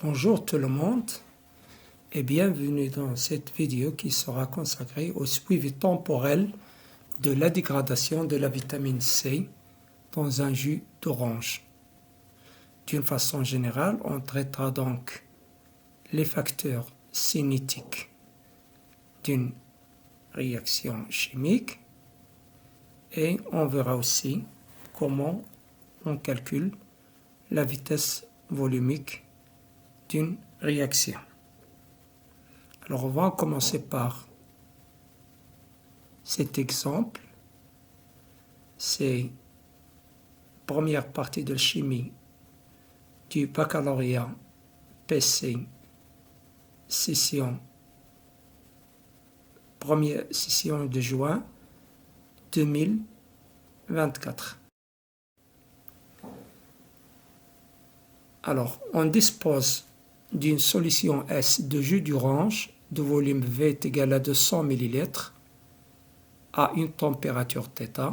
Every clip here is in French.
Bonjour tout le monde et bienvenue dans cette vidéo qui sera consacrée au suivi temporel de la dégradation de la vitamine C dans un jus d'orange. D'une façon générale, on traitera donc les facteurs cinétiques d'une réaction chimique et on verra aussi comment on calcule la vitesse volumique d'une réaction. Alors on va commencer par cet exemple. C'est la première partie de la chimie du baccalauréat PC première session de juin 2024. Alors, on dispose d'une solution S de jus d'orange de volume V est égal à 200 ml à une température θ.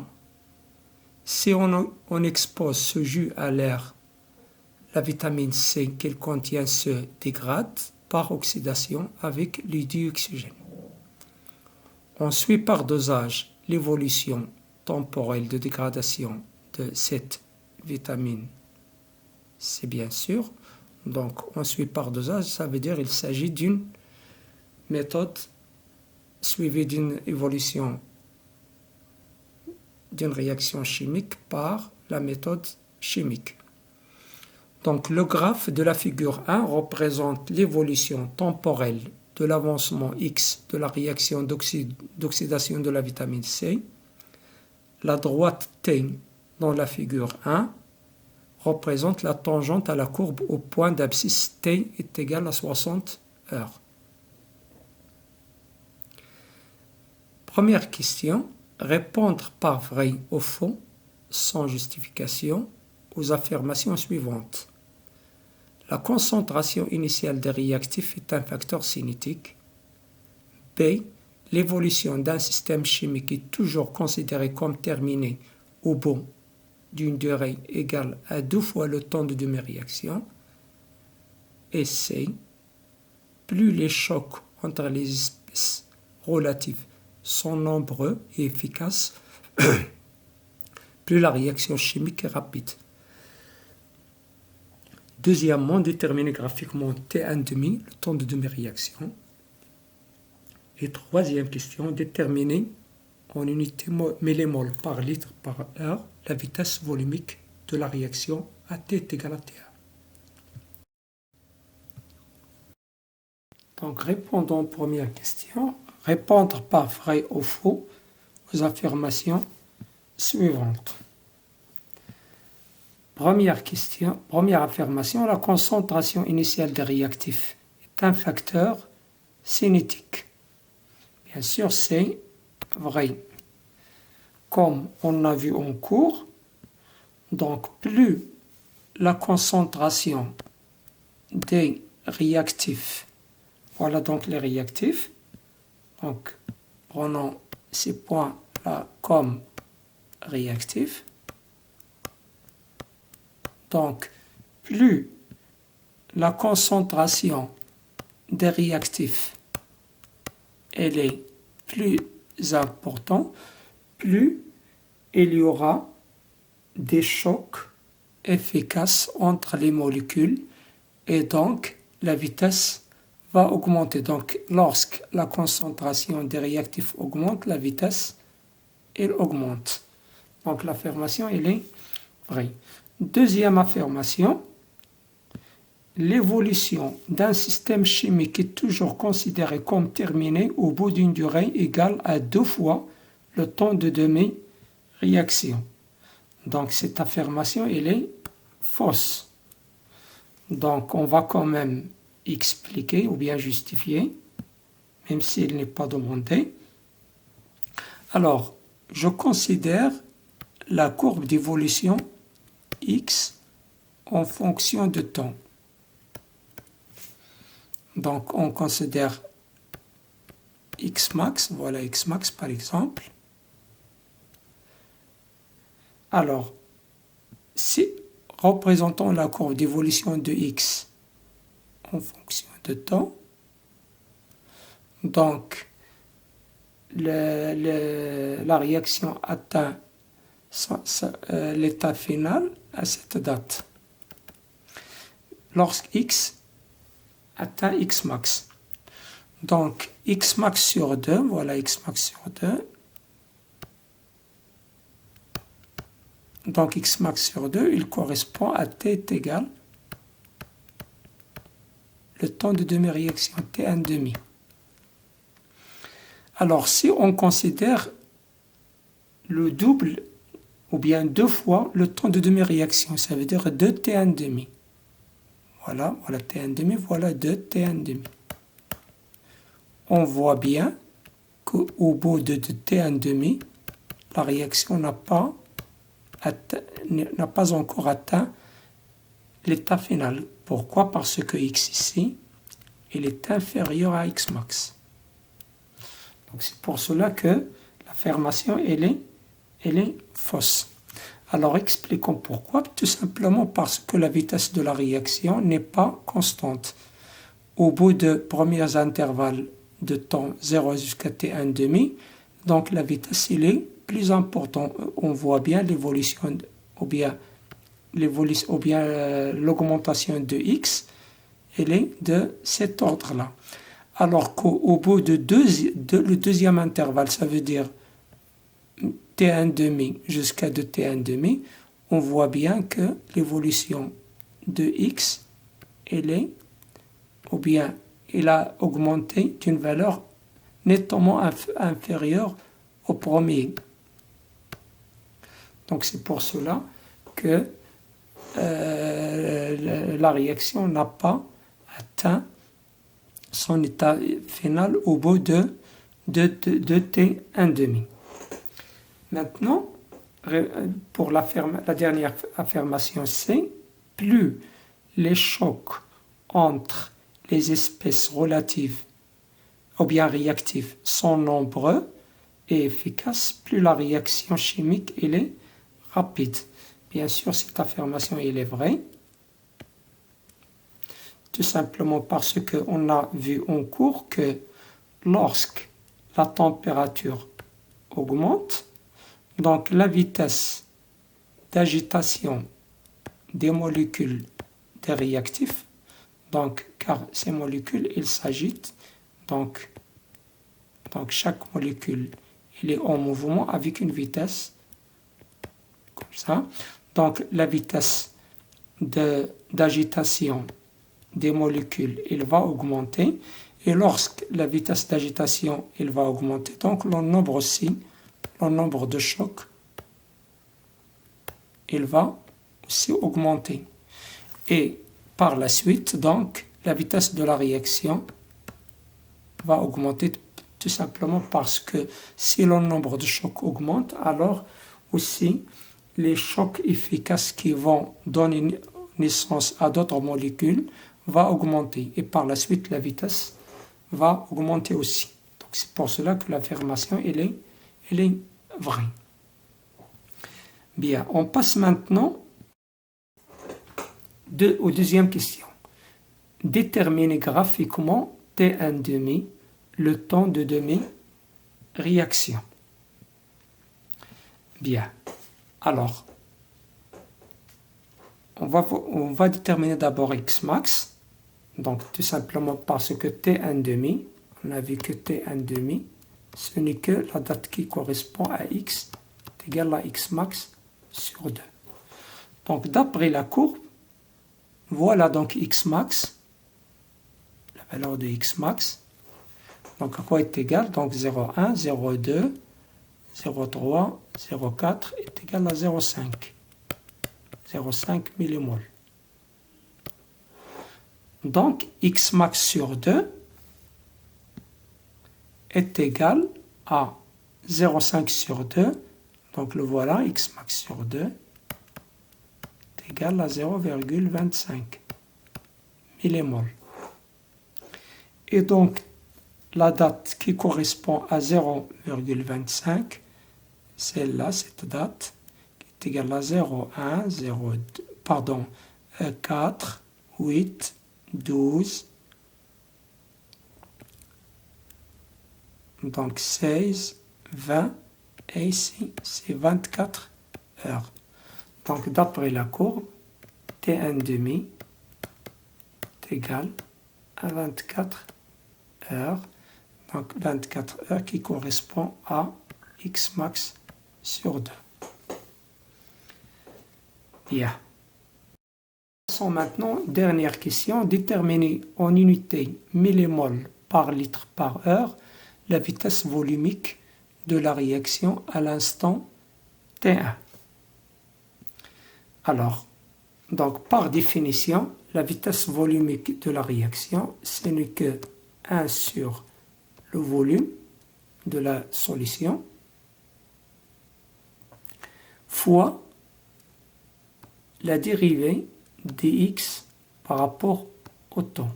Si on expose ce jus à l'air, la vitamine C qu'il contient se dégrade par oxydation avec le dioxygène. On suit par dosage l'évolution temporelle de dégradation de cette vitamine C, bien sûr. Donc, on suit par dosage, ça veut dire qu'il s'agit d'une méthode suivie d'une évolution d'une réaction chimique par la méthode chimique. Donc, le graphe de la figure 1 représente l'évolution temporelle de l'avancement X de la réaction d'oxydation de la vitamine C. La droite T dans la figure 1 représente la tangente à la courbe au point d'abscisse T est égal à 60 heures. Première question, répondre par vrai ou faux, sans justification, aux affirmations suivantes. La concentration initiale des réactifs est un facteur cinétique. B. L'évolution d'un système chimique est toujours considérée comme terminée au bout d'une durée égale à 2 fois le temps de demi-réaction. Et C. Plus les chocs entre les espèces relatives sont nombreux et efficaces, plus la réaction chimique est rapide. Deuxièmement, déterminer graphiquement T1,5, le temps de demi-réaction. Et troisième question, déterminer en unité millimole par litre par heure la vitesse volumique de la réaction à T est égal à T1. Donc, répondons aux premières questions. Répondre par vrai ou faux aux affirmations suivantes. Première question, première affirmation, la concentration initiale des réactifs est un facteur cinétique. Bien sûr, c'est vrai. Comme on a vu en cours, donc plus la concentration des réactifs, voilà donc les réactifs, donc prenons ces points-là comme réactifs. Donc, plus la concentration des réactifs elle est plus importante, plus il y aura des chocs efficaces entre les molécules et donc la vitesse va augmenter. Donc, lorsque la concentration des réactifs augmente, la vitesse elle augmente. Donc, l'affirmation elle est vraie. Deuxième affirmation, l'évolution d'un système chimique est toujours considérée comme terminée au bout d'une durée égale à 2 fois le temps de demi-réaction. Donc cette affirmation, elle est fausse. Donc on va quand même expliquer ou bien justifier, même s'il n'est pas demandé. Alors, je considère la courbe d'évolution X en fonction de temps. Donc, on considère X max, voilà X max par exemple. Alors, si représentons la courbe d'évolution de X en fonction de temps. Donc, la réaction atteint l'état final à cette date. Lorsque X atteint X max. Donc, X max sur 2, voilà X max sur 2. Donc, X max sur 2, il correspond à T est égal le temps de demi-réaction, T1 demi. Alors, si on considère le double ou bien 2 fois le temps de demi-réaction, ça veut dire 2T1 demi. Voilà T1 demi, voilà 2T1 demi. On voit bien qu'au bout de T1 demi, la réaction n'a pas encore atteint l'état final. Pourquoi? Parce que X ici, il est inférieur à X max. Donc c'est pour cela que l'affirmation elle est fausse. Alors expliquons pourquoi. Tout simplement parce que la vitesse de la réaction n'est pas constante. Au bout de premiers intervalles de temps 0 jusqu'à T1 demi, donc la vitesse elle est plus importante. On voit bien l'évolution ou bien l'augmentation de X, elle est de cet ordre-là. Alors qu'au bout de le deuxième intervalle, ça veut dire T1 demi jusqu'à 2T1 demi, on voit bien que l'évolution de X, elle a augmenté d'une valeur nettement inférieure au premier. Donc c'est pour cela que la réaction n'a pas atteint son état final au bout de T1 demi. Maintenant, pour la dernière affirmation, c'est plus les chocs entre les espèces relatives ou bien réactives sont nombreux et efficaces, plus la réaction chimique elle est rapide. Bien sûr, cette affirmation elle est vraie, tout simplement parce qu'on a vu en cours que lorsque la température augmente, donc la vitesse d'agitation des molécules des réactifs, donc car ces molécules elles s'agitent, donc chaque molécule elle est en mouvement avec une vitesse comme ça. Donc la vitesse d'agitation des molécules elle va augmenter, et lorsque la vitesse d'agitation elle va augmenter, donc le nombre de chocs il va aussi augmenter. Et par la suite, donc, la vitesse de la réaction va augmenter tout simplement parce que si le nombre de chocs augmente, alors aussi les chocs efficaces qui vont donner naissance à d'autres molécules vont augmenter. Et par la suite, la vitesse va augmenter aussi. Donc c'est pour cela que l'affirmation elle est vraie. Bien, on passe maintenant aux deuxième question. Déterminer graphiquement T1 demi, le temps de demi-réaction. Bien, alors, on va déterminer d'abord X max, donc tout simplement parce que T1 demi, on a vu que T1 demi, ce n'est que la date qui correspond à X est égale à X max sur 2. Donc d'après la courbe, voilà donc X max, la valeur de X max, donc à quoi est égal? Donc 0,1, 0,2, 0,3, 0,4 est égal à 0,5. 0,5 millimol. Donc X max sur 2 est égal à 0,5 sur 2. Donc le voilà, X max sur 2 est égal à 0,25 millimol. Et donc la date qui correspond à 0,25, celle-là, cette date, qui est égale à 0,1, 0,2, 4, 8, 12, donc 16, 20, et ici c'est 24 heures. Donc d'après la courbe, T1 demi est égal à 24 heures. Donc 24 heures qui correspond à X max sur 2. Bien. Passons maintenant, dernière question, déterminer en unité millimol par litre par heure la vitesse volumique de la réaction à l'instant T1. Alors, donc par définition, la vitesse volumique de la réaction, ce n'est que 1 sur le volume de la solution fois la dérivée dx par rapport au temps.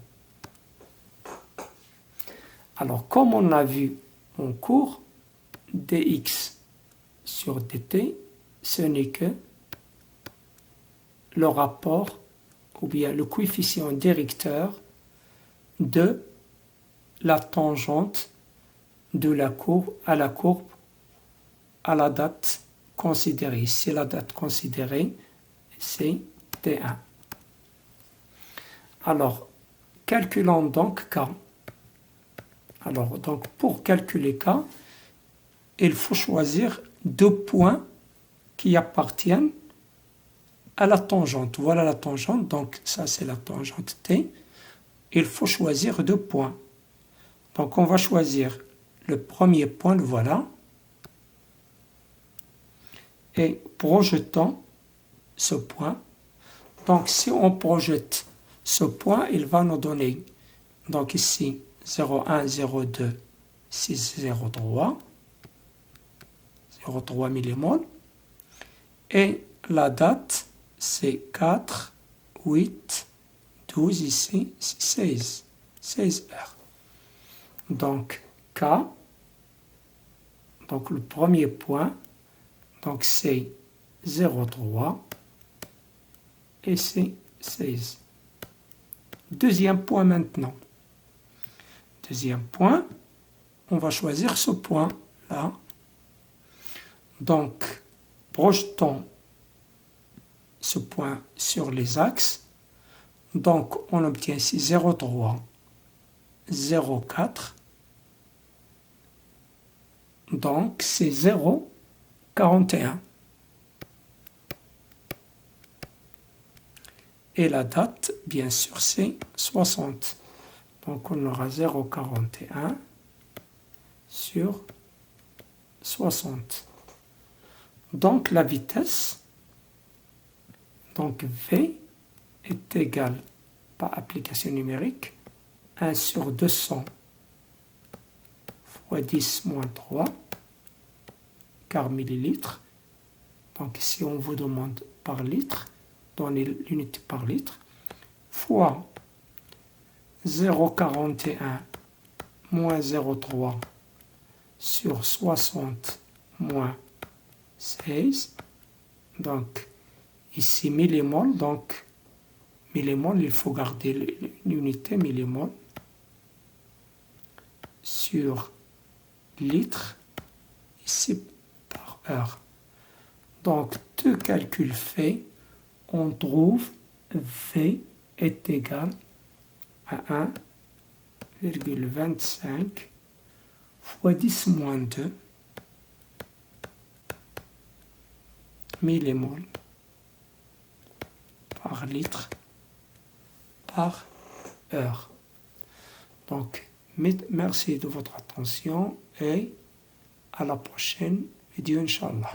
Alors, comme on a vu en cours, dx sur dt, ce n'est que le rapport ou bien le coefficient directeur de la tangente de la courbe à la date considérée. C'est la date considérée, c'est T1. Alors, calculons donc K. Alors, donc, pour calculer K, il faut choisir deux points qui appartiennent à la tangente. Voilà la tangente, donc ça c'est la tangente T. Il faut choisir deux points. Donc, on va choisir le premier point, le voilà. Et projetons ce point. Donc, si on projette ce point, il va nous donner, donc ici, 0,1, 0,2, 6, 0,3, 0,3 millimol. Et la date, c'est 4, 8, 12, ici, c'est 16 heures. Donc, K, donc le premier point, donc c'est 0,3 et c'est 16. Deuxième point maintenant. Deuxième point, on va choisir ce point-là. Donc, projetons ce point sur les axes. Donc, on obtient ici 0,3, 0,4. Donc, c'est 0,41. Et la date, bien sûr, c'est 60. Donc, on aura 0,41 sur 60. Donc, la vitesse, donc V, est égale, par application numérique, 1 sur 200 fois 10 moins 3, car millilitres. Donc, ici, on vous demande par litre, donner l'unité par litre, fois 0,41 moins 0,3 sur 60 moins 16. Donc, ici, millimol. Donc, millimol, il faut garder l'unité millimol sur litre, ici, par heure. Donc, deux calculs faits, on trouve V est égal à 1,25 fois 10 moins 2 millimol par litre par heure. Donc, merci de votre attention et à la prochaine vidéo, Inch'Allah.